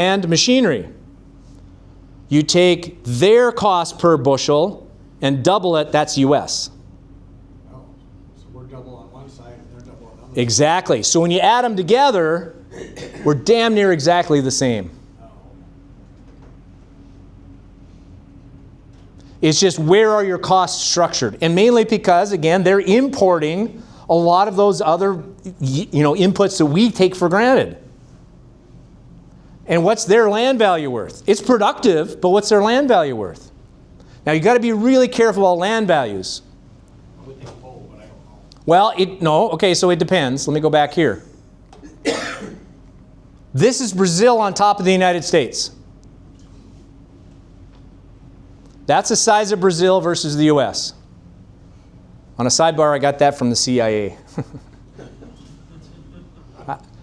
and machinery. You take their cost per bushel and double it, that's US. Oh, so we're double on one side and they're double on the other. Exactly. So when you add them together, we're damn near exactly the same. It's just where are your costs structured? And mainly because, again, they're importing a lot of those other inputs that we take for granted. And what's their land value worth? It's productive, but what's their land value worth? Now you got to be really careful about land values. I would think gold, but I don't know. Well, okay, so it depends. Let me go back here. This is Brazil on top of the United States. That's the size of Brazil versus the US. On a sidebar, I got that from the CIA.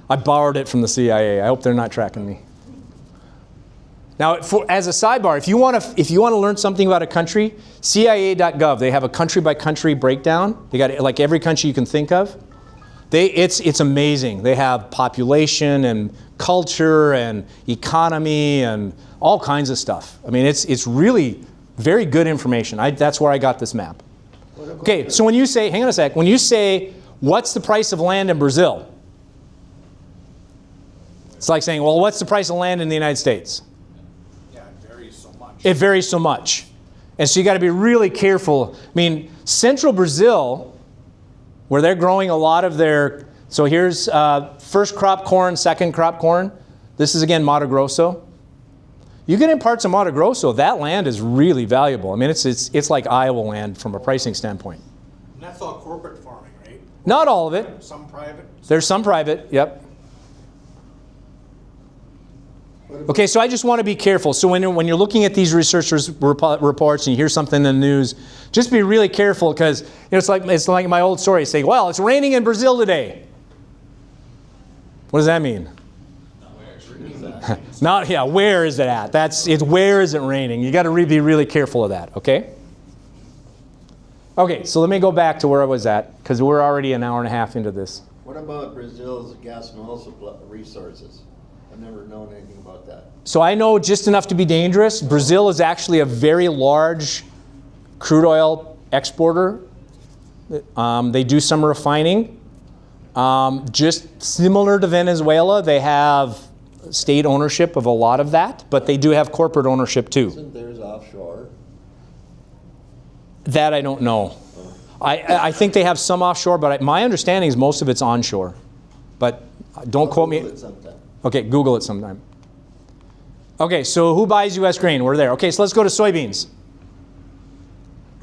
I borrowed it from the CIA. I hope they're not tracking me. Now, as a sidebar, if you want to learn something about a country, CIA.gov, they have a country-by-country breakdown. They got like every country you can think of. It's amazing. They have population and culture and economy and all kinds of stuff. I mean, it's really very good information. That's where I got this map. Okay, so when you say, hang on a sec, when you say, what's the price of land in Brazil? It's like saying, well, what's the price of land in the United States? Yeah, it varies so much. It varies so much. And so you got to be really careful. I mean, central Brazil, where they're growing a lot of their, so here's first crop corn, second crop corn. This is again Mato Grosso. You get in parts of Mato Grosso, that land is really valuable. I mean, it's like Iowa land from a pricing standpoint. And that's all corporate farming, right? Not all of it. Some private? There's some private, yep. Okay, so I just want to be careful. So when you're looking at these researchers' reports and you hear something in the news, just be really careful because it's like my old story saying, well, it's raining in Brazil today. What does that mean? Not, yeah, where is it at? It's where is it raining? You got to be really careful of that, okay? Okay, so let me go back to where I was at because we're already an hour and a half into this. What about Brazil's gas and oil supply resources? I've never known anything about that. So I know just enough to be dangerous. Brazil is actually a very large crude oil exporter. They do some refining. Just similar to Venezuela, they have state ownership of a lot of that, but they do have corporate ownership too. Isn't theirs offshore? That I don't know. I think they have some offshore, but my understanding is most of it's onshore. But don't quote me. Okay, Google it sometime. Okay, so who buys U.S. grain? We're there. Okay, so let's go to soybeans.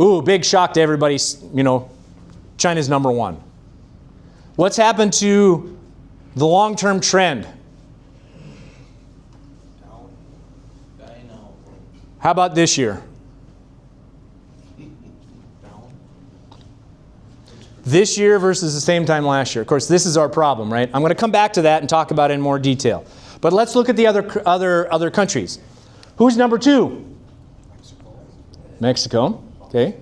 Ooh, big shock to everybody. China's number one. What's happened to the long-term trend? How about this year? This year versus the same time last year. Of course, this is our problem, right? I'm going to come back to that and talk about it in more detail. But let's look at the other countries. Who's number two? Mexico. Okay.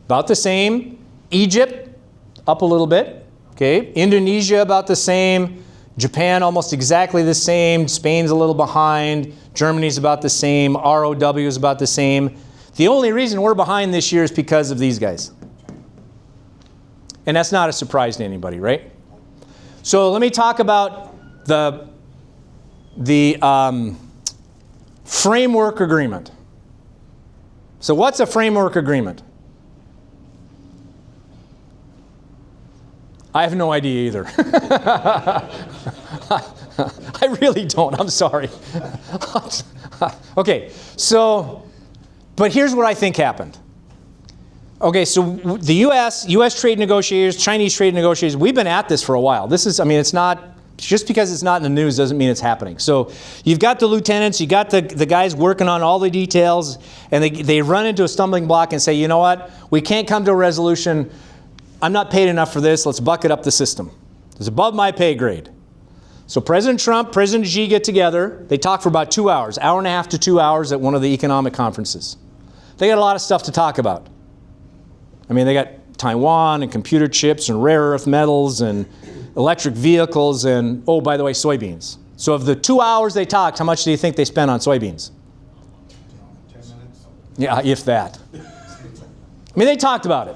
About the same. Egypt, up a little bit. Okay. Indonesia, about the same. Japan, almost exactly the same. Spain's a little behind. Germany's about the same. ROW is about the same. The only reason we're behind this year is because of these guys. And that's not a surprise to anybody, right? So let me talk about the framework agreement. So what's a framework agreement? I have no idea either. I really don't. I'm sorry. Okay, so, but here's what I think happened. Okay, so the U.S. trade negotiators, Chinese trade negotiators, we've been at this for a while. This is, I mean, it's not, just because it's not in the news doesn't mean it's happening. So you've got the lieutenants, you got the guys working on all the details, and they run into a stumbling block and say, you know what, we can't come to a resolution. I'm not paid enough for this. Let's bucket up the system. It's above my pay grade. So President Trump, President Xi get together. They talk for about 2 hours, hour and a half to 2 hours at one of the economic conferences. They got a lot of stuff to talk about. I mean, they got Taiwan and computer chips and rare earth metals and electric vehicles and, oh, by the way, soybeans. So of the 2 hours they talked, how much do you think they spent on soybeans? 10 minutes. Yeah, if that. I mean, they talked about it.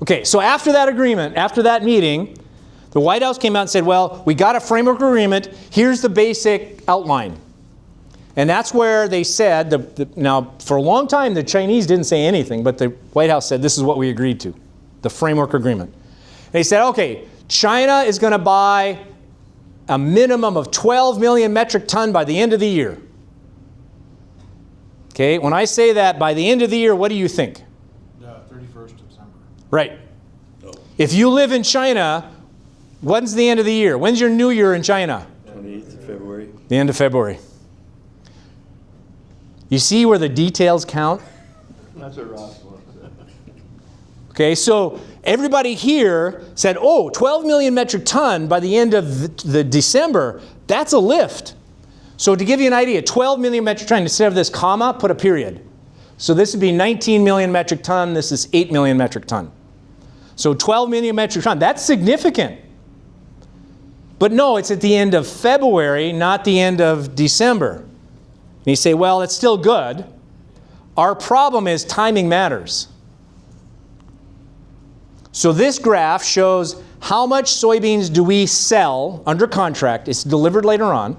Okay, so after that agreement, after that meeting, the White House came out and said, well, we got a framework agreement. Here's the basic outline. And that's where they said, now, for a long time, the Chinese didn't say anything, but the White House said, this is what we agreed to, the framework agreement. They said, okay, China is going to buy a minimum of 12 million metric ton by the end of the year. Okay, when I say that, by the end of the year, what do you think? 31st of December. Right. If you live in China, when's the end of the year? When's your new year in China? 28th of February. The end of February. You see where the details count? That's what Ross wants. Okay, so everybody here said, oh, 12 million metric ton by the end of the December, that's a lift. So to give you an idea, 12 million metric ton, instead of this comma, put a period. So this would be 19 million metric ton, this is 8 million metric ton. So 12 million metric ton, that's significant. But no, it's at the end of February, not the end of December. And you say, well, it's still good. Our problem is timing matters. So this graph shows how much soybeans do we sell under contract. It's delivered later on.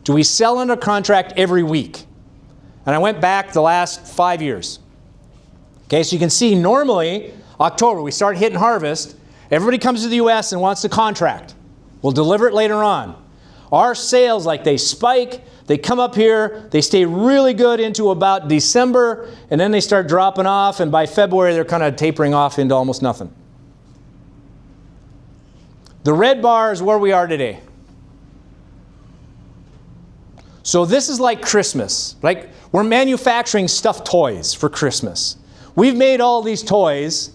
Do we sell under contract every week? And I went back the last 5 years. Okay, so you can see normally, October, we start hitting harvest. Everybody comes to the U.S. and wants the contract. We'll deliver it later on. Our sales, like they spike, they come up here, they stay really good into about December, and then they start dropping off, and by February they're kind of tapering off into almost nothing. The red bar is where we are today. So this is like Christmas. Like we're manufacturing stuffed toys for Christmas. We've made all these toys.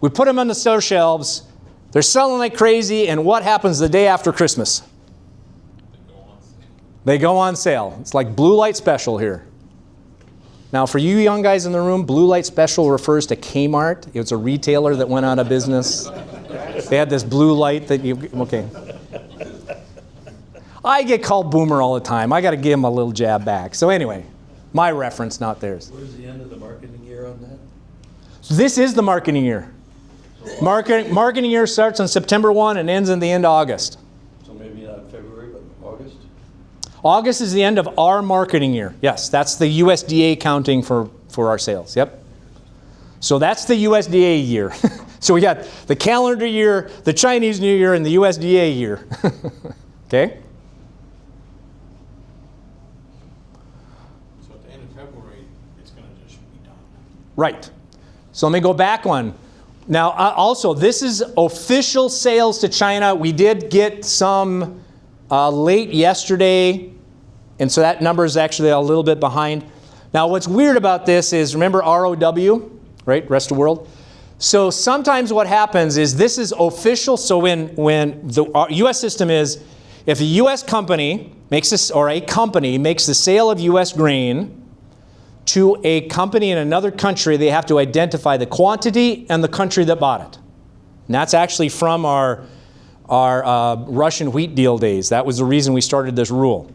We put them on the store shelves. They're selling like crazy, and what happens the day after Christmas? They go on sale. It's like blue light special here. Now, for you young guys in the room, blue light special refers to Kmart. It's a retailer that went out of business. They had this blue light that you, okay. I get called boomer all the time. I got to give them a little jab back. So anyway, my reference, not theirs. Where's the end of the marketing year on that? So this is the marketing year. Marketing year starts on September 1 and ends in the end of August. So maybe not February, but August? August is the end of our marketing year. Yes, that's the USDA counting for our sales. Yep. So that's the USDA year. So we got the calendar year, the Chinese New Year, and the USDA year. Okay? So at the end of February, it's going to just be done. Right. So let me go back one. Now, also, this is official sales to China. We did get some late yesterday, and so that number is actually a little bit behind. Now, what's weird about this is, remember ROW, right, rest of the world? So sometimes what happens is this is official. So when the U.S. system is, if a U.S. company makes this, or a company makes the sale of U.S. grain to a company in another country, they have to identify the quantity and the country that bought it. And that's actually from our Russian wheat deal days. That was the reason we started this rule.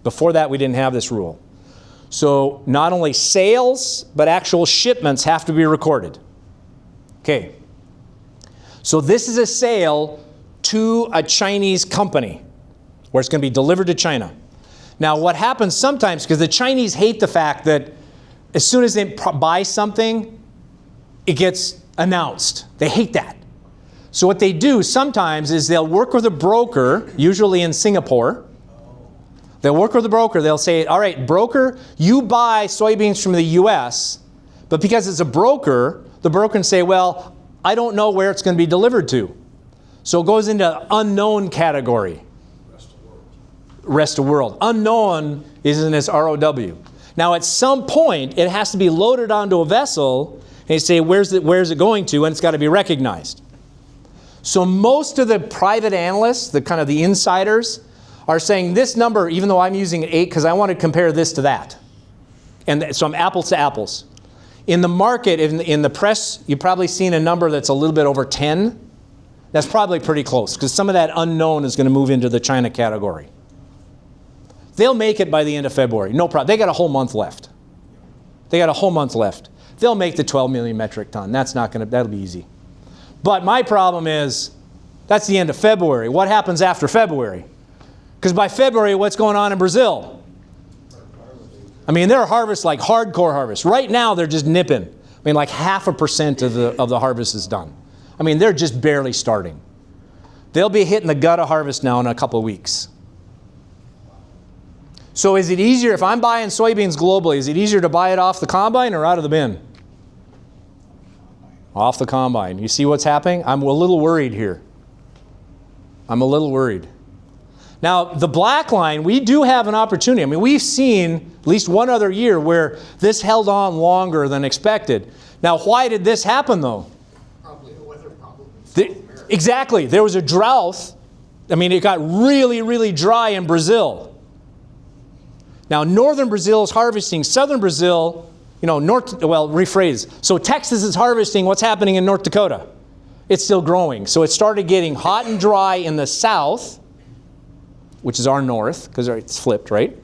Before that, we didn't have this rule. So not only sales, but actual shipments have to be recorded. Okay. So this is a sale to a Chinese company where it's going to be delivered to China. Now, what happens sometimes, because the Chinese hate the fact that as soon as they buy something, it gets announced. They hate that. So what they do sometimes is they'll work with a broker, usually in Singapore. They'll work with a broker. They'll say, all right, broker, you buy soybeans from the U.S., but because it's a broker, the broker can say, well, I don't know where it's going to be delivered to. So it goes into unknown category. Rest of world. Unknown is in this ROW. Now, at some point, it has to be loaded onto a vessel, and you say, where's it going to? And it's got to be recognized. So most of the private analysts, the kind of the insiders, are saying this number, even though I'm using 8, because I want to compare this to that. And so I'm apples to apples. In the market, in the press, you've probably seen a number that's a little bit over 10. That's probably pretty close, because some of that unknown is going to move into the China category. They'll make it by the end of February. No problem. They got a whole month left. They got a whole month left. They'll make the 12 million metric ton. That'll be easy. But my problem is, that's the end of February. What happens after February? Because by February, what's going on in Brazil? I mean, they're harvest like hardcore harvest. Right now, they're just nipping. I mean, like 0.5% of the harvest is done. I mean, they're just barely starting. They'll be hitting the gut of harvest now in a couple of weeks. So is it easier, if I'm buying soybeans globally, is it easier to buy it off the combine or out of the bin? Off the combine. You see what's happening? I'm a little worried here. I'm a little worried. Now, the black line, we do have an opportunity. I mean, we've seen at least one other year where this held on longer than expected. Now, why did this happen, though? Probably the weather problem. Exactly. There was a drought. I mean, it got really, really dry in Brazil. Now, northern Brazil is harvesting. Southern Brazil, rephrase. So Texas is harvesting. What's happening in North Dakota? It's still growing. So it started getting hot and dry in the south, which is our north, because it's flipped, right?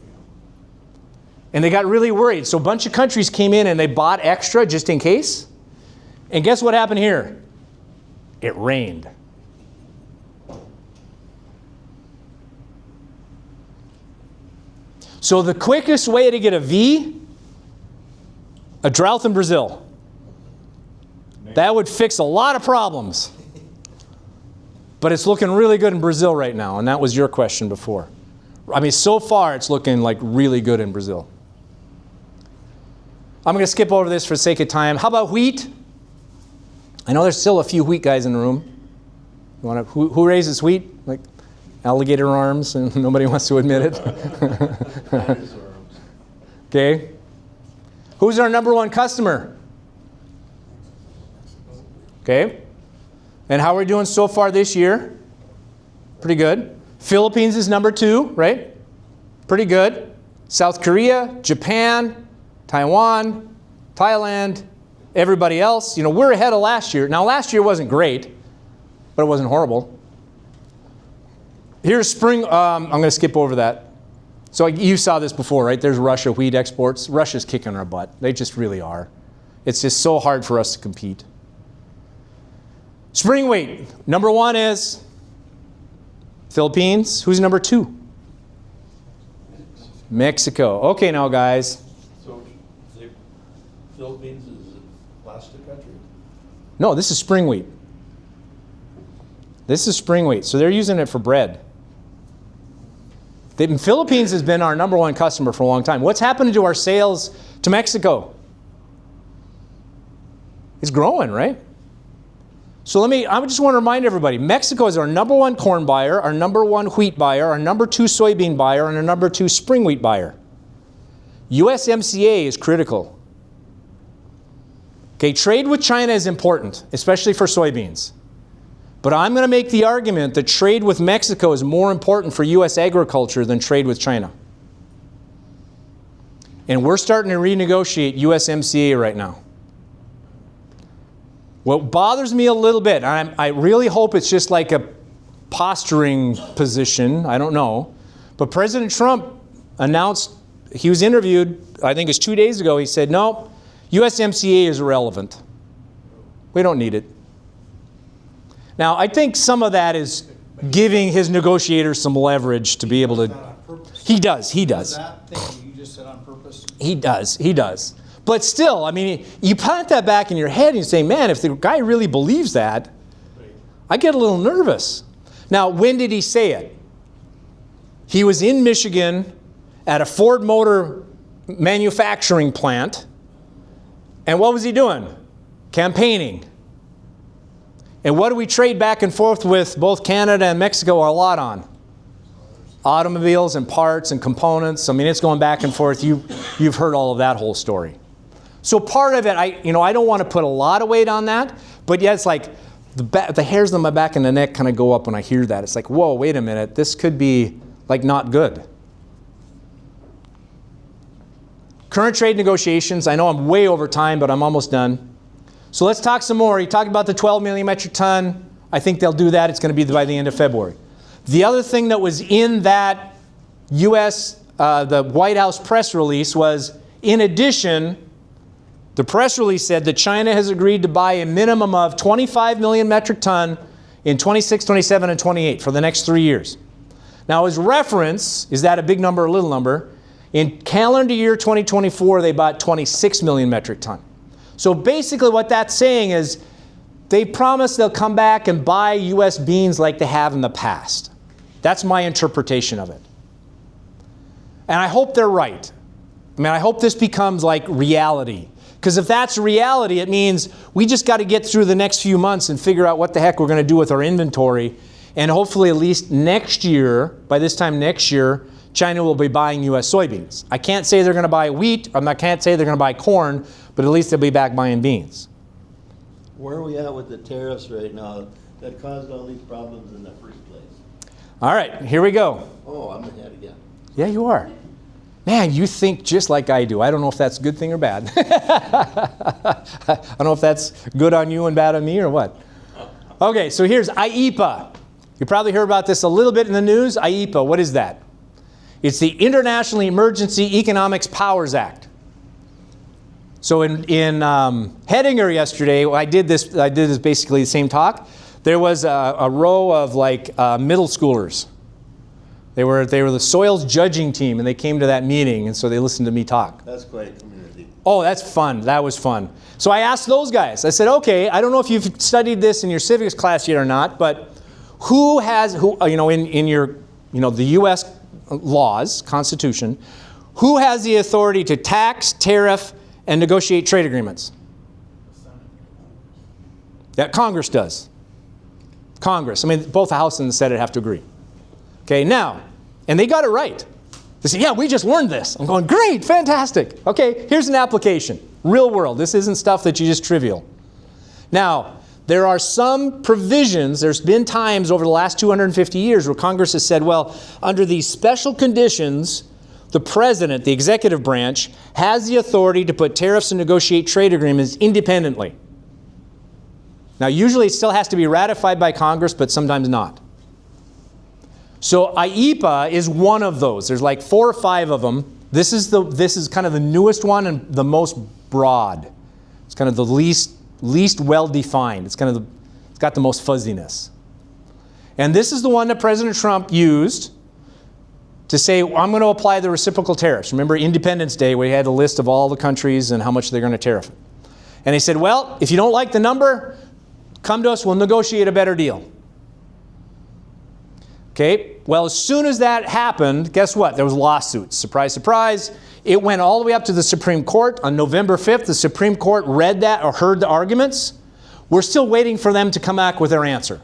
And they got really worried. So a bunch of countries came in and they bought extra just in case. And guess what happened here? It rained. So the quickest way to get a V, a drought in Brazil. That would fix a lot of problems. But it's looking really good in Brazil right now, and that was your question before. I mean, so far it's looking like really good in Brazil. I'm going to skip over this for the sake of time. How about wheat? I know there's still a few wheat guys in the room. Who raises wheat? Like alligator arms, and nobody wants to admit it. Okay. Who's our number one customer? Okay. And how are we doing so far this year? Pretty good. Philippines is number 2, right? Pretty good. South Korea, Japan, Taiwan, Thailand, everybody else. We're ahead of last year. Now, last year wasn't great, but it wasn't horrible. Here's spring. I'm going to skip over that. So you saw this before, right? There's Russia wheat exports. Russia's kicking our butt. They just really are. It's just so hard for us to compete. Spring wheat. Number 1 is Philippines. Who's number 2? Mexico. Okay, now guys. So the Philippines is a plastic country? No, this is spring wheat. This is spring wheat. So they're using it for bread. The Philippines has been our number 1 customer for a long time. What's happened to our sales to Mexico? It's growing, right? So I just want to remind everybody, Mexico is our number 1 corn buyer, our number 1 wheat buyer, our number 2 soybean buyer, and our number 2 spring wheat buyer. USMCA is critical. Okay, trade with China is important, especially for soybeans. But I'm going to make the argument that trade with Mexico is more important for U.S. agriculture than trade with China. And we're starting to renegotiate USMCA right now. What bothers me a little bit, I really hope it's just like a posturing position, I don't know, but President Trump announced, he was interviewed, I think it was 2 days ago, he said, no, USMCA is irrelevant. We don't need it. Now, I think some of that is giving his negotiators some leverage to be able to... He does. Is that thing you just said on purpose? He does. But still, I mean, you plant that back in your head and you say, man, if the guy really believes that, I get a little nervous. Now, when did he say it? He was in Michigan at a Ford Motor manufacturing plant. And what was he doing? Campaigning. And what do we trade back and forth with both Canada and Mexico a lot on? Automobiles and parts and components. I mean, it's going back and forth. You've heard all of that whole story. So part of it, I don't want to put a lot of weight on that, but yeah, it's like the hairs on my back and the neck kind of go up when I hear that. It's like, whoa, wait a minute, this could be like not good. Current trade negotiations, I know I'm way over time, but I'm almost done. So let's talk some more. You talked about the 12 million metric ton. I think they'll do that. It's going to be by the end of February. The other thing that was in that U.S. the White House press release was, in addition, the press release said that China has agreed to buy a minimum of 25 million metric ton in 26, 27, and 28 for the next 3 years. Now, as reference, is that a big number or a little number? In calendar year 2024, they bought 26 million metric ton. So basically what that's saying is they promise they'll come back and buy U.S. beans like they have in the past. That's my interpretation of it. And I hope they're right. I mean, I hope this becomes like reality. Because if that's reality, it means we just got to get through the next few months and figure out what the heck we're going to do with our inventory. And hopefully at least next year, by this time next year, China will be buying U.S. soybeans. I can't say they're going to buy wheat. I can't say they're going to buy corn, but at least they'll be back buying beans. Where are we at with the tariffs right now that caused all these problems in the first place? All right, here we go. Oh, I'm ahead again. Yeah, you are. Man, you think just like I do. I don't know if that's a good thing or bad. I don't know if that's good on you and bad on me or what. Okay, so here's IEEPA. You probably heard about this a little bit in the news. IEEPA, what is that? It's the International Emergency Economics Powers Act. So in Hettinger yesterday, I did this basically the same talk. There was a row of like middle schoolers. They were the soils judging team, and they came to that meeting, and so they listened to me talk. That's quite a community. Oh, that's fun. That was fun. So I asked those guys. I said, okay, I don't know if you've studied this in your civics class yet or not, but in your, the U.S. laws, Constitution, who has the authority to tax, tariff, and negotiate trade agreements? That Congress does. Congress. I mean, both the House and the Senate have to agree. Okay, now, and they got it right. They say, yeah, we just learned this. I'm going, great, fantastic. Okay, here's an application. Real world. This isn't stuff that you just trivial. Now, there are some provisions, there's been times over the last 250 years where Congress has said, well, under these special conditions, the president, the executive branch, has the authority to put tariffs and negotiate trade agreements independently. Now, usually it still has to be ratified by Congress, but sometimes not. So IEEPA is one of those. There's like 4 or 5 of them. This is kind of the newest one and the most broad. It's kind of the least well-defined. It's got the most fuzziness. And this is the one that President Trump used to say, I'm going to apply the reciprocal tariffs. Remember Independence Day, where he had a list of all the countries and how much they're going to tariff it. And he said, well, if you don't like the number, come to us, we'll negotiate a better deal. Okay, well, as soon as that happened, guess what? There was lawsuits. Surprise, surprise. It went all the way up to the Supreme Court. On November 5th, the Supreme Court read that or heard the arguments. We're still waiting for them to come back with their answer.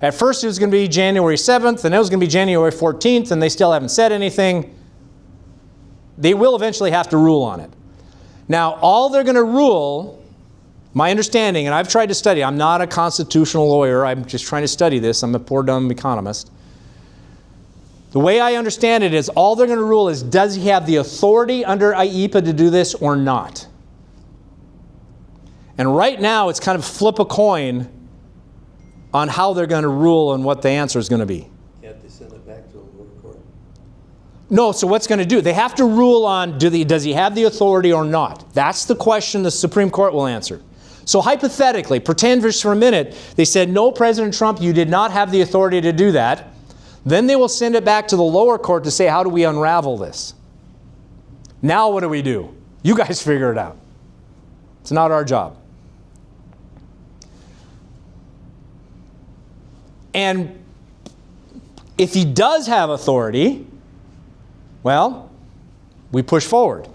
At first, it was going to be January 7th, and it was going to be January 14th, and they still haven't said anything. They will eventually have to rule on it. Now, all they're going to rule, my understanding, and I've tried to study, I'm not a constitutional lawyer, I'm just trying to study this, I'm a poor dumb economist. The way I understand it is all they're going to rule is, does he have the authority under IEEPA to do this or not? And right now, it's kind of flip a coin on how they're going to rule and what the answer is going to be. Can't they send it back to a lower court? No, so what's going to do? They have to rule on, does he have the authority or not? That's the question the Supreme Court will answer. So hypothetically, pretend just for a minute, they said, no, President Trump, you did not have the authority to do that. Then they will send it back to the lower court to say, how do we unravel this? Now what do we do? You guys figure it out. It's not our job. And if he does have authority, well, we push forward.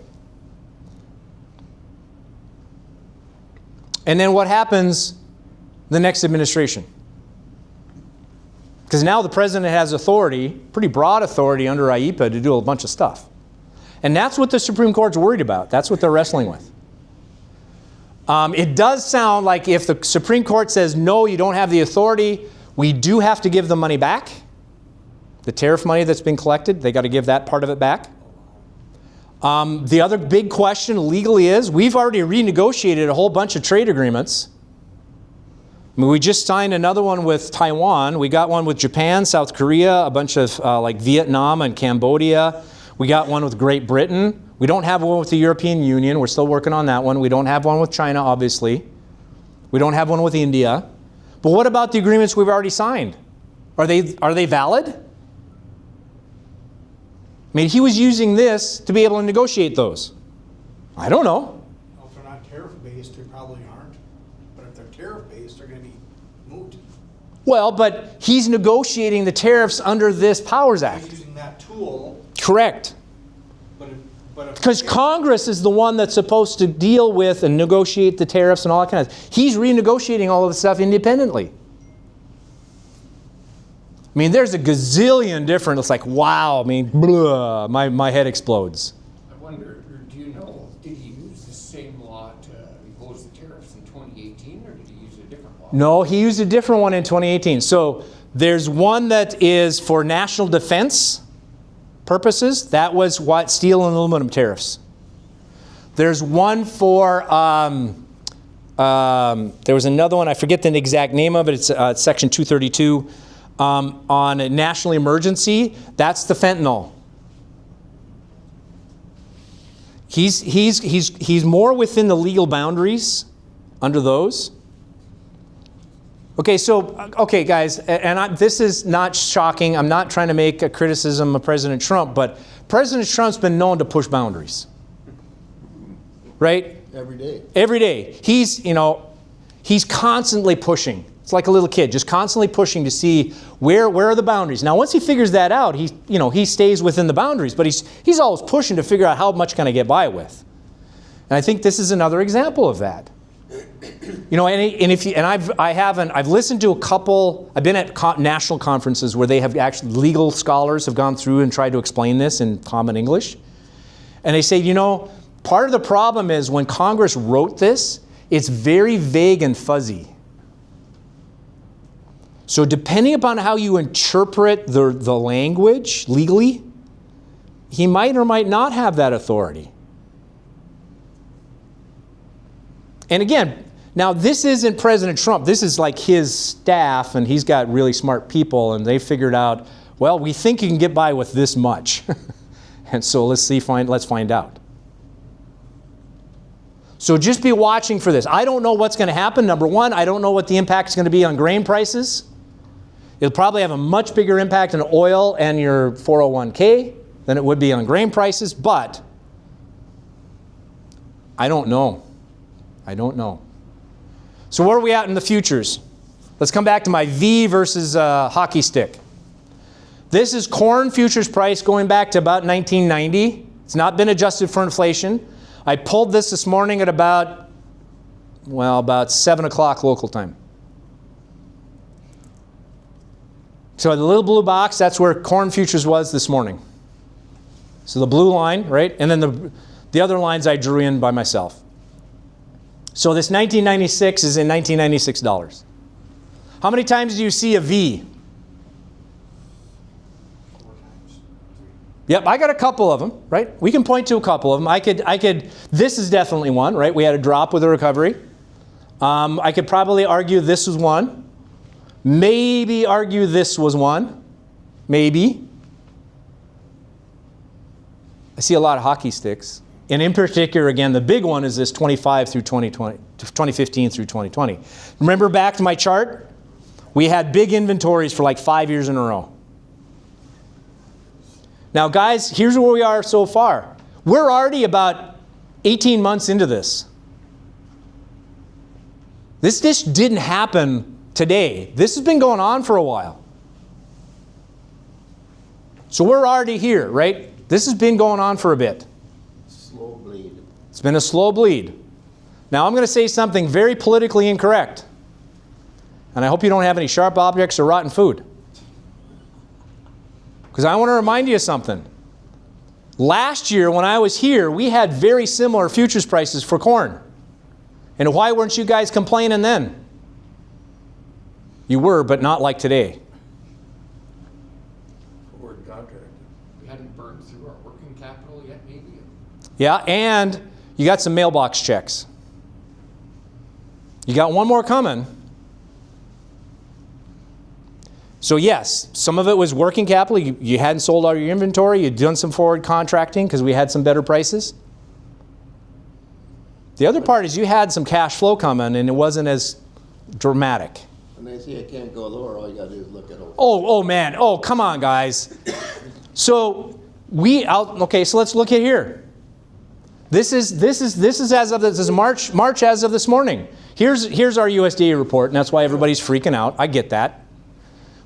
And then what happens the next administration? Because now the president has authority, pretty broad authority under IEEPA to do a bunch of stuff. And that's what the Supreme Court's worried about. That's what they're wrestling with. It does sound like if the Supreme Court says, no, you don't have the authority, we do have to give the money back. The tariff money that's been collected, they got to give that part of it back. The other big question legally is, we've already renegotiated a whole bunch of trade agreements. I mean, we just signed another one with Taiwan. We got one with Japan, South Korea, a bunch of like Vietnam and Cambodia. We got one with Great Britain. We don't have one with the European Union. We're still working on that one. We don't have one with China, obviously. We don't have one with India. But what about the agreements we've already signed? Are they valid? I mean, he was using this to be able to negotiate those. I don't know. Well, if they're not tariff-based, they probably aren't. But if they're tariff-based, they're gonna be moot. Well, but he's negotiating the tariffs under this Powers He's Act. using that tool, Correct. but if. Because Congress is the one that's supposed to deal with and negotiate the tariffs and all that kind of stuff. He's renegotiating all of the stuff independently. I mean, there's a gazillion different, it's like, wow, I mean, blah, my head explodes. I wonder, or do you know, did he use the same law to impose the tariffs in 2018, or did he use a different law? No, he used a different one in 2018. So there's one that is for national defense purposes. That was what steel and aluminum tariffs. There's one for, there was another one, I forget the exact name of it, it's Section 232. On a national emergency, that's the fentanyl. He's more within the legal boundaries under those. Okay, guys, and this is not shocking. I'm not trying to make a criticism of President Trump, but President Trump's been known to push boundaries, right? Every day. Every day. He's constantly pushing. It's like a little kid, just constantly pushing to see where are the boundaries. Now, once he figures that out, he stays within the boundaries, but he's always pushing to figure out how much can I get by with. And I think this is another example of that. I've listened to a couple. I've been at national conferences where they have actually legal scholars have gone through and tried to explain this in common English, and they say, part of the problem is when Congress wrote this, it's very vague and fuzzy. So depending upon how you interpret the language legally, he might or might not have that authority. And again, now this isn't President Trump. This is like his staff, and he's got really smart people, and they figured out, well, we think you can get by with this much. And so let's find out. So just be watching for this. I don't know what's going to happen. Number one, I don't know what the impact is going to be on grain prices. It'll probably have a much bigger impact on oil and your 401k than it would be on grain prices, but I don't know. So where are we at in the futures? Let's come back to my V versus hockey stick. This is corn futures price going back to about 1990. It's not been adjusted for inflation. I pulled this morning at about 7 o'clock local time. So the little blue box, that's where corn futures was this morning. So the blue line, right? And then the other lines I drew in by myself. So this 1996 is in $1996. How many times do you see a V? 4 times. Yep, I got a couple of them, right? We can point to a couple of them. This is definitely one, right? We had a drop with a recovery. I could probably argue this was one. Maybe argue this was one. Maybe. I see a lot of hockey sticks. And in particular, again, the big one is this 2015 through 2020. Remember back to my chart? We had big inventories for like 5 years in a row. Now, guys, here's where we are so far. We're already about 18 months into this. This didn't happen today. This has been going on for a while. So we're already here, right? This has been going on for a bit. Slow bleed. It's been a slow bleed. Now I'm going to say something very politically incorrect. And I hope you don't have any sharp objects or rotten food. Because I want to remind you of something. Last year when I was here, we had very similar futures prices for corn. And why weren't you guys complaining then? You were, but not like today. Forward contract. We hadn't burned through our working capital yet, maybe? Yeah, and you got some mailbox checks. You got one more coming. So yes, some of it was working capital. You hadn't sold all your inventory. You'd done some forward contracting because we had some better prices. The other part is you had some cash flow coming and it wasn't as dramatic. When they say I can't go lower, all you gotta do is look at it. Oh man, oh come on guys. So okay, so let's look at here. This is as of this is March as of this morning. Here's our USDA report, and that's why everybody's freaking out. I get that.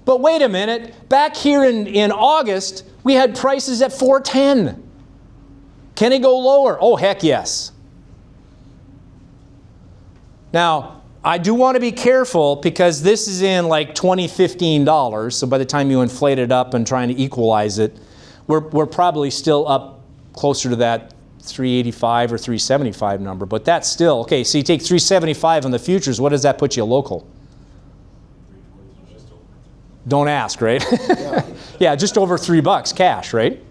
But wait a minute, back here in August, we had prices at $4.10. Can it go lower? Oh heck yes. Now, I do want to be careful because this is in like $2015, so by the time you inflate it up and trying to equalize it, we're probably still up closer to that 385 or 375 number, but that's still, okay, so you take 375 on the futures, what does that put you local? Don't ask, right? Yeah, just over $3 cash, right?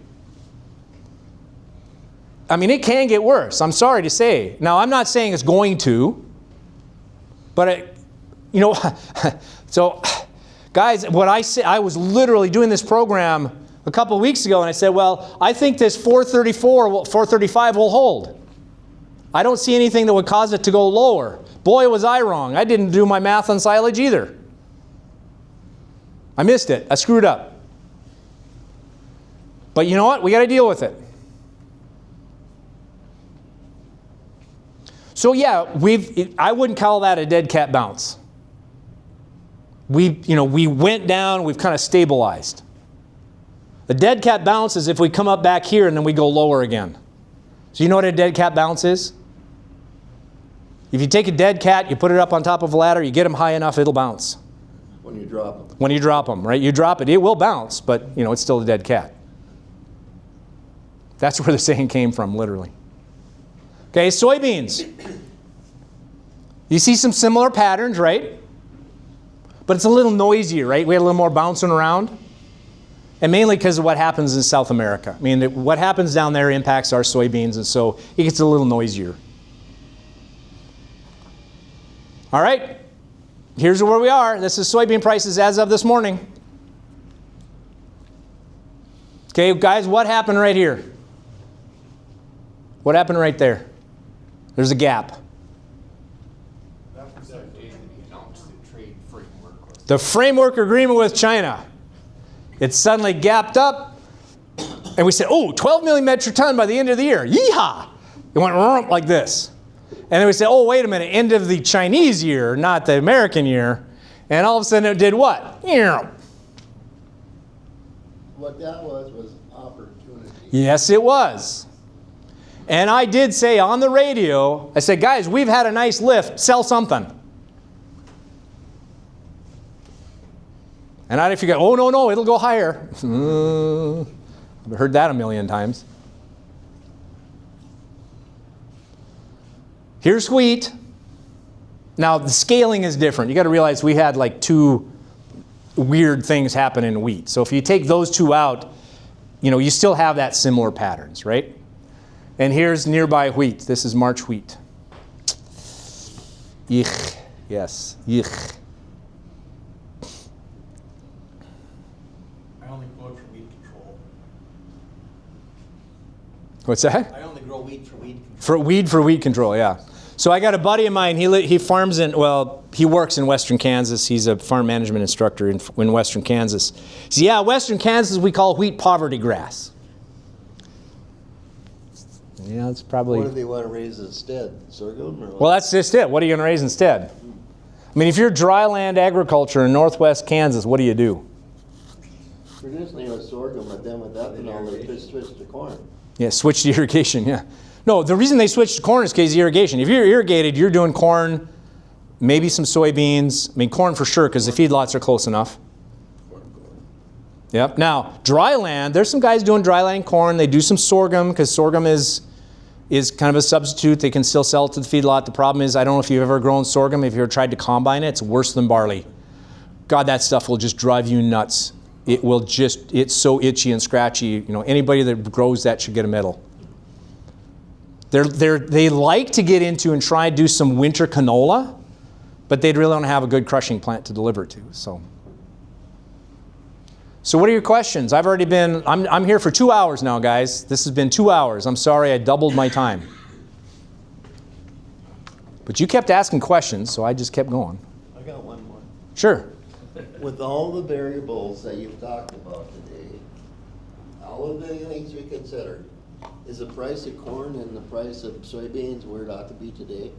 I mean, it can get worse, I'm sorry to say. Now, I'm not saying it's going to, but so guys, what I said, I was literally doing this program a couple of weeks ago and I said, well, I think this 435 will hold. I don't see anything that would cause it to go lower. Boy, was I wrong. I didn't do my math on silage either. I missed it. I screwed up. But you know what? We got to deal with it. So yeah, I wouldn't call that a dead cat bounce. We went down, we've kind of stabilized. The dead cat bounce is if we come up back here and then we go lower again. So you know what a dead cat bounce is? If you take a dead cat, you put it up on top of a ladder, you get them high enough, it'll bounce. When you drop them. When you drop them, right? You drop it, it will bounce, but it's still a dead cat. That's where the saying came from, literally. Okay, soybeans. You see some similar patterns, right? But it's a little noisier, right? We had a little more bouncing around. And mainly because of what happens in South America. I mean, what happens down there impacts our soybeans, and so it gets a little noisier. All right, here's where we are. This is soybean prices as of this morning. Okay, guys, what happened right here? What happened right there? There's a gap. That was that day that he announced the trade framework. The framework agreement with China. It suddenly gapped up, and we said, oh, 12 million metric ton by the end of the year. Yeehaw! It went rump like this. And then we said, oh, wait a minute, end of the Chinese year, not the American year. And all of a sudden it did what? What that was opportunity. Yes, it was. And I did say on the radio, I said, guys, we've had a nice lift, sell something. And I figured, oh, no, it'll go higher. I've heard that a million times. Here's wheat. Now, the scaling is different. You got to realize we had like two weird things happen in wheat. So if you take those two out, you still have that similar patterns, right? And here's nearby wheat. This is March wheat. Yuck. Yes, yuck. I only grow it for weed control. What's that? I only grow wheat for weed control. For weed control, yeah. So I got a buddy of mine, he farms he works in Western Kansas. He's a farm management instructor in Western Kansas. So yeah, Western Kansas we call wheat poverty grass. Yeah, it's probably... What do they want to raise instead? Sorghum? Or what? Well, that's just it. What are you going to raise instead? I mean, if you're dryland agriculture in northwest Kansas, what do you do? Traditionally it was sorghum, but then with ethanol they just switched to corn. Yeah, switch to irrigation, yeah. No, the reason they switched to corn is because of irrigation. If you're irrigated, you're doing corn, maybe some soybeans. I mean, corn for sure, because the feedlots are close enough. Yep. Now, dry land, there's some guys doing dry land corn. They do some sorghum, because sorghum is kind of a substitute. They can still sell it to the feedlot. The problem is, I don't know if you've ever grown sorghum. If you've ever tried to combine it, it's worse than barley. God, that stuff will just drive you nuts. It's so itchy and scratchy. Anybody that grows that should get a medal. They like to get into and try and do some winter canola, but they'd really don't have a good crushing plant to deliver to. So, So what are your questions? I'm here for 2 hours now, guys. This has been 2 hours. I'm sorry I doubled my time. But you kept asking questions, so I just kept going. I got one more. Sure. With all the variables that you've talked about today, all of the things we consider, is the price of corn and the price of soybeans where it ought to be today?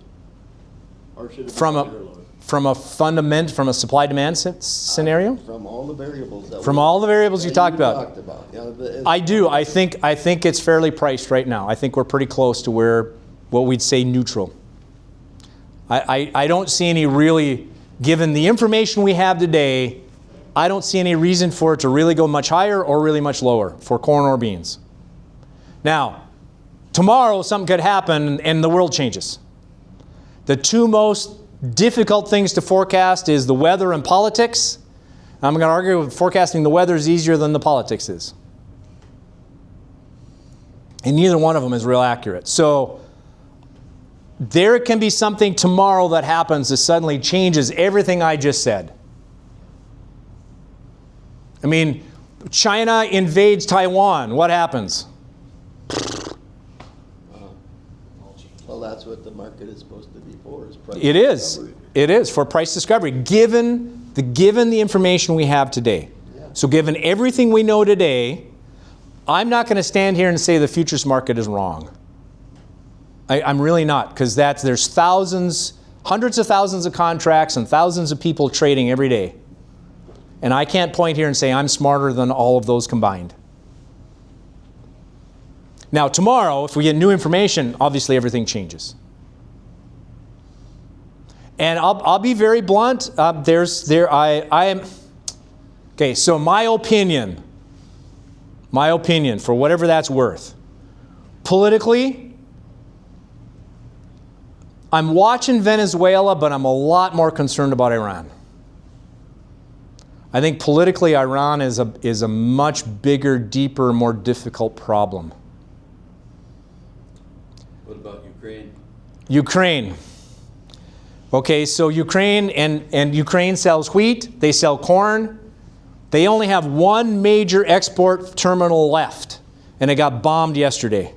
Or should it be higher or lower? From a supply-demand scenario? From all the variables that From all the variables you talked about. Yeah, I do. I think it's fairly priced right now. I think we're pretty close to what we'd say neutral. I don't see any really, given the information we have today, I don't see any reason for it to really go much higher or really much lower for corn or beans. Now, tomorrow something could happen and the world changes. The two most difficult things to forecast is the weather and politics. I'm going to argue forecasting the weather is easier than the politics is. And neither one of them is real accurate. So there can be something tomorrow that happens that suddenly changes everything I just said. I mean, China invades Taiwan. What happens? Well, that's what the market is supposed to be for, is price It is. discovery. It is for price discovery, given the information we have today. Yeah. So given everything we know today, I'm not going to stand here and say the futures market is wrong. I'm really not, because there's hundreds of thousands of contracts and thousands of people trading every day. And I can't point here and say I'm smarter than all of those combined. Now tomorrow, if we get new information, obviously everything changes. And I'll be very blunt. Okay, so my opinion, for whatever that's worth, politically, I'm watching Venezuela, but I'm a lot more concerned about Iran. I think politically, Iran is a much bigger, deeper, more difficult problem. What about Ukraine? Ukraine. Okay, so Ukraine and Ukraine sells wheat, they sell corn. They only have one major export terminal left, and it got bombed yesterday.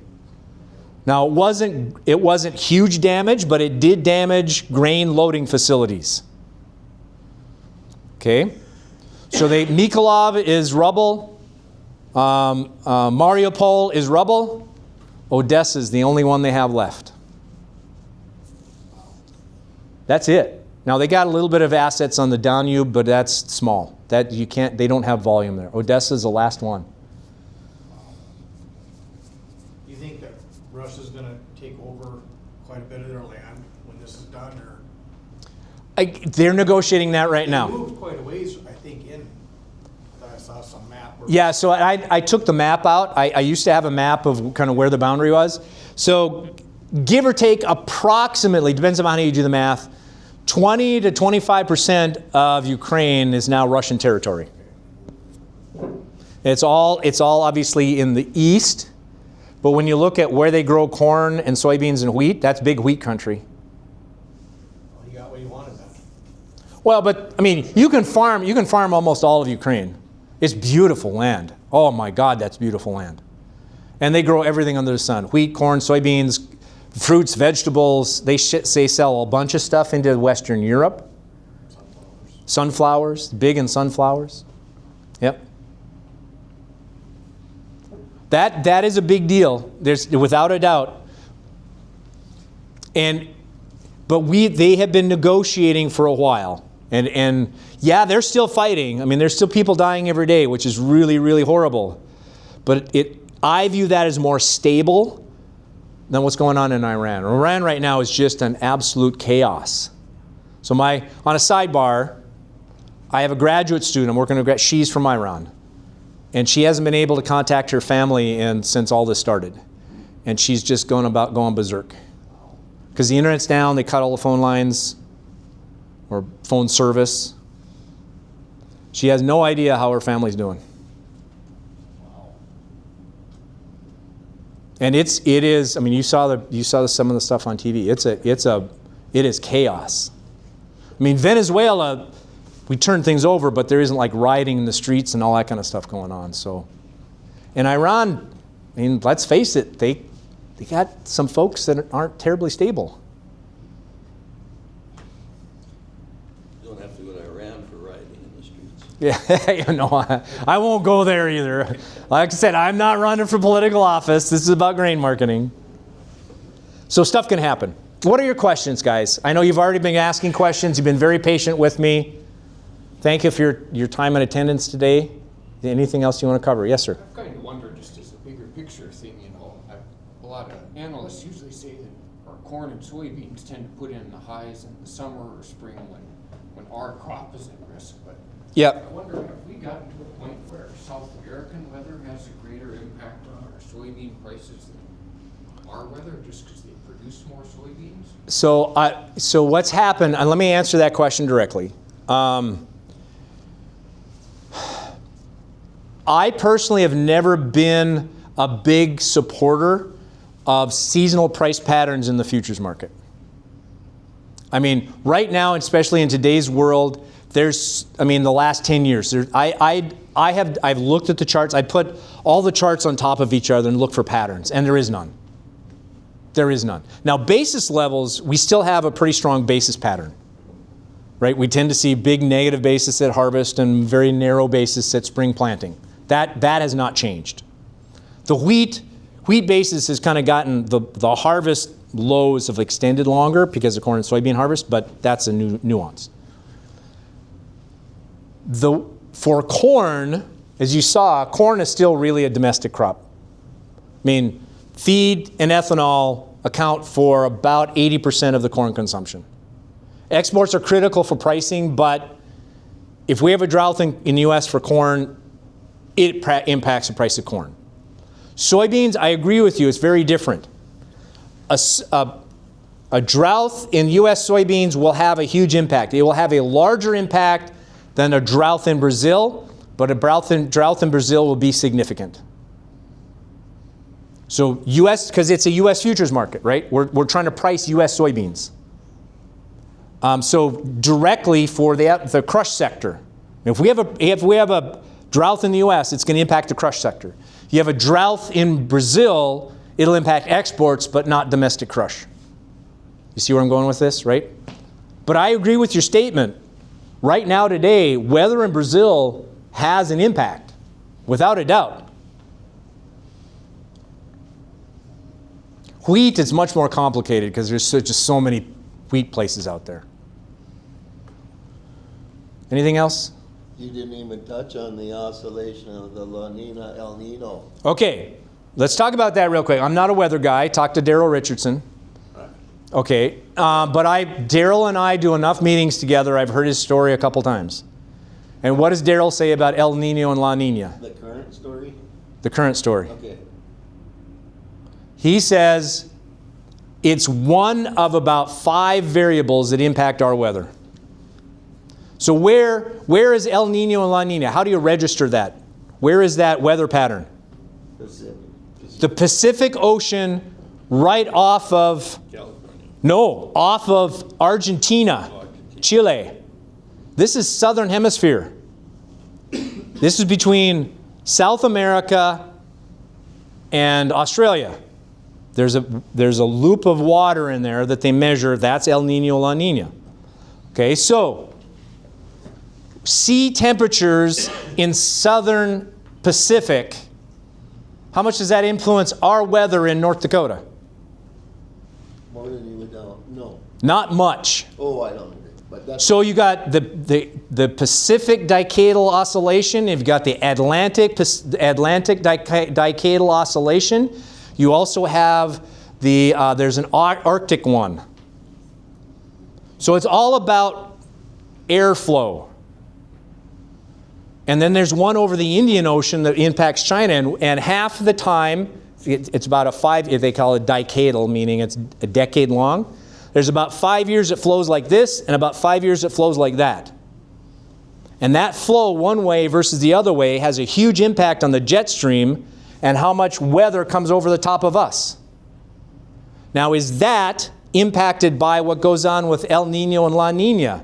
Now, it wasn't huge damage, but it did damage grain loading facilities. Okay? So Mykolaiv is rubble. Mariupol is rubble. Odessa is the only one they have left. That's it. Now, they got a little bit of assets on the Danube, but that's small. They don't have volume there. Odessa is the last one. You think that Russia's gonna take over quite a bit of their land when this is done, or? They're negotiating that right They now. moved quite a ways, I think, in, I saw some map. where- Yeah, so I took the map out. I used to have a map of kind of where the boundary was. So give or take approximately, depends on how you do the math, 20 to 25% of Ukraine is now Russian territory. It's all obviously in the east, but when you look at where they grow corn and soybeans and wheat, that's big wheat country. Well, you got what you wanted then. Well, but I mean, you can farm almost all of Ukraine. It's beautiful land. Oh my God, that's beautiful land. And they grow everything under the sun: wheat, corn, soybeans, fruits, vegetables. They sell a bunch of stuff into Western Europe. Sunflowers, big in sunflowers. Yep. That is a big deal. There's without a doubt. But they have been negotiating for a while. And yeah, they're still fighting. I mean, there's still people dying every day, which is really, really horrible. But I view that as more stable than what's going on in Iran. Iran right now is just an absolute chaos. So on a sidebar, I have a graduate student. I'm working with she's from Iran. And she hasn't been able to contact her family since all this started. And she's just going berserk. Because the internet's down, they cut all the phone lines or phone service. She has no idea how her family's doing. And it is. I mean, you saw some of the stuff on TV. It is chaos. I mean, Venezuela, we turn things over, but there isn't like rioting in the streets and all that kind of stuff going on. So, and Iran, I mean, let's face it, they got some folks that aren't terribly stable. You don't have to go to Iran for riding in the streets. Yeah, you know, I won't go there either. Like I said, I'm not running for political office. This is about grain marketing. So stuff can happen. What are your questions, guys? I know you've already been asking questions. You've been very patient with me. Thank you for your time and attendance today. Anything else you want to cover? Yes, sir. I've kind of wondered, just as a bigger picture thing, you know, a lot of analysts usually say that our corn and soybeans tend to put in the highs in the summer or spring when our crop is at risk. But Yep. I wonder, have we gotten to a point where South American weather has a greater impact on our soybean prices than our weather, just because they produce more soybeans? So what's happened, and let me answer that question directly. I personally have never been a big supporter of seasonal price patterns in the futures market. I mean, right now, especially in today's world, the last 10 years, I've looked at the charts. I put all the charts on top of each other and look for patterns, and there is none. There is none. Now, basis levels, we still have a pretty strong basis pattern, right? We tend to see big negative basis at harvest and very narrow basis at spring planting. That has not changed. The wheat basis has kind of gotten, the harvest lows have extended longer because of corn and soybean harvest, but that's a new nuance. For corn, as you saw, corn is still really a domestic crop. I mean, feed and ethanol account for about 80% of the corn consumption. Exports are critical for pricing, but if we have a drought in the U.S. for corn, it impacts the price of corn. Soybeans, I agree with you, it's very different. A drought in U.S. soybeans will have a huge impact. It will have a larger impact than a drought in Brazil, but a drought in Brazil will be significant. So U.S., because it's a U.S. futures market, right? We're trying to price U.S. soybeans. So directly for the crush sector. If we have a drought in the U.S., it's going to impact the crush sector. You have a drought in Brazil, it'll impact exports, but not domestic crush. You see where I'm going with this, right? But I agree with your statement. Right now, today, weather in Brazil has an impact, without a doubt. Wheat is much more complicated because there's just so many wheat places out there. Anything else? You didn't even touch on the oscillation of the La Nina, El Nino. Okay, let's talk about that real quick. I'm not a weather guy. Talk to Daryl Richardson. Okay, but Daryl and I do enough meetings together. I've heard his story a couple times. And what does Daryl say about El Nino and La Nina? The current story? The current story. Okay. He says it's one of about 5 variables that impact our weather. So where is El Nino and La Nina? How do you register that? Where is that weather pattern? Pacific. The Pacific Ocean right off of, off of Argentina, Chile. This is southern hemisphere. This is between South America and Australia. There's a loop of water in there that they measure. That's El Nino, La Nina. Okay, so sea temperatures in southern Pacific, how much does that influence our weather in North Dakota? More than you would know. No. Not much. Oh, I don't agree. But that's So you got the Pacific Decadal Oscillation, you've got the Atlantic Decadal Oscillation. You also have there's an Arctic one. So it's all about airflow. And then there's one over the Indian Ocean that impacts China, and half the time, it's about they call it decadal, meaning it's a decade long. There's about 5 years it flows like this, and about 5 years it flows like that. And that flow one way versus the other way has a huge impact on the jet stream and how much weather comes over the top of us. Now, is that impacted by what goes on with El Nino and La Nina?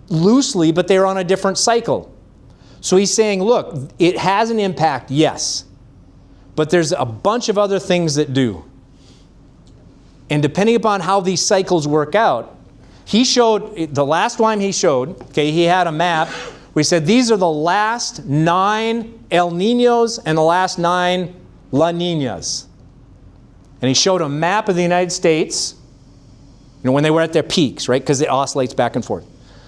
loosely, but they're on a different cycle. So he's saying, look, it has an impact, yes, but there's a bunch of other things that do. And depending upon how these cycles work out, he showed, the last time he showed, okay, he had a map where he said these are the last 9 El Niños and the last 9 La Niñas. And he showed a map of the United States, when they were at their peaks, right? Because it oscillates back and forth.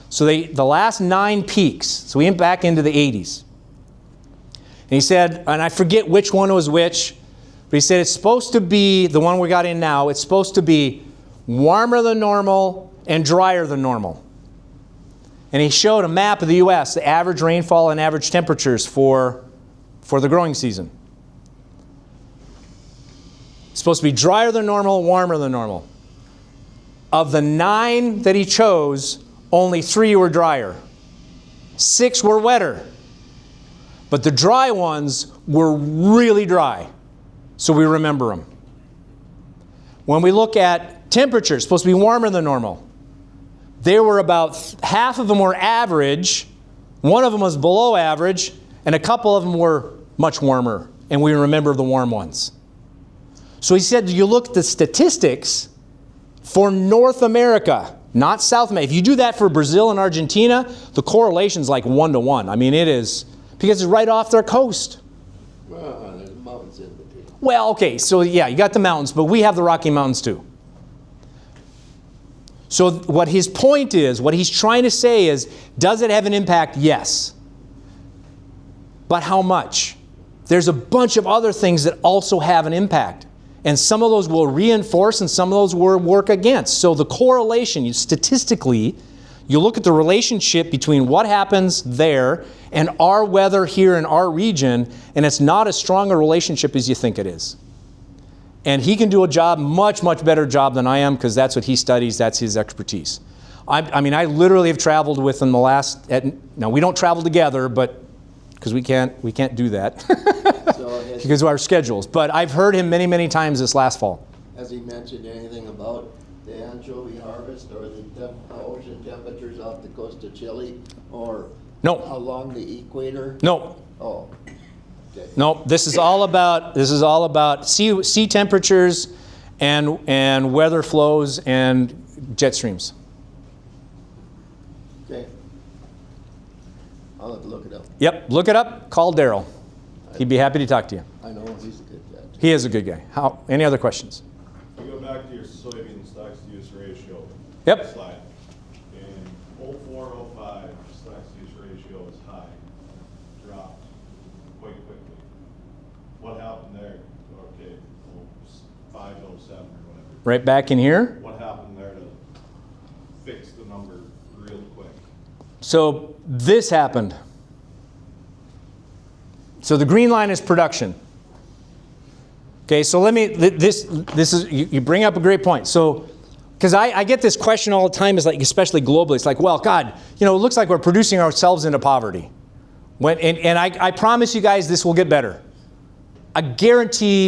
So the last 9 peaks, so we went back into the 80s. And he said, and I forget which one was which, but he said it's supposed to be, the one we got in now, it's supposed to be warmer than normal and drier than normal. And he showed a map of the U.S., the average rainfall and average temperatures for the growing season. It's supposed to be drier than normal, warmer than normal. Of the 9 that he chose, only 3 were drier. 6 were wetter. But the dry ones were really dry. So we remember them. When we look at temperatures, supposed to be warmer than normal. There were about half of them were average, one of them was below average, and a couple of them were much warmer, and we remember the warm ones. So he said, you look at the statistics for North America, not South America. If you do that for Brazil and Argentina, the correlation's like 1 to 1. I mean, it is, because it's right off their coast. Well, there's mountains in between. Well, okay, so yeah, you got the mountains, but we have the Rocky Mountains too. So what his point is, what he's trying to say is, does it have an impact? Yes. But how much? There's a bunch of other things that also have an impact. And some of those will reinforce and some of those will work against. So the correlation, statistically, you look at the relationship between what happens there and our weather here in our region, and it's not as strong a relationship as you think it is. And he can do a job, much, much better job than I am, because that's what he studies, that's his expertise. I mean, I literally have traveled with him now we don't travel together, but because we can't do that because of our schedules. But I've heard him many, many times this last fall. Has he mentioned anything about the anchovy harvest or the ocean temperatures off the coast of Chile or No. along the equator? No. Oh, okay. No, this is all about sea temperatures and weather flows and jet streams. Okay. I'll have to look it up. Yep, look it up, call Daryl. He'd be happy to talk to you. I know he's a good guy. He is a good guy. Any other questions? We go back to your soybean stocks to use ratio. Yep. Slide. In 04, 05, stocks to use ratio is high, dropped quite quickly. What happened there? Okay, 05 to 07 or whatever. Right back in here. What happened there to fix the number real quick? So this happened. So the green line is production. Okay, so this is, you bring up a great point. So, because I get this question all the time, is like, especially globally, it's like, well, God, it looks like we're producing ourselves into poverty. And I promise you guys this will get better. I guarantee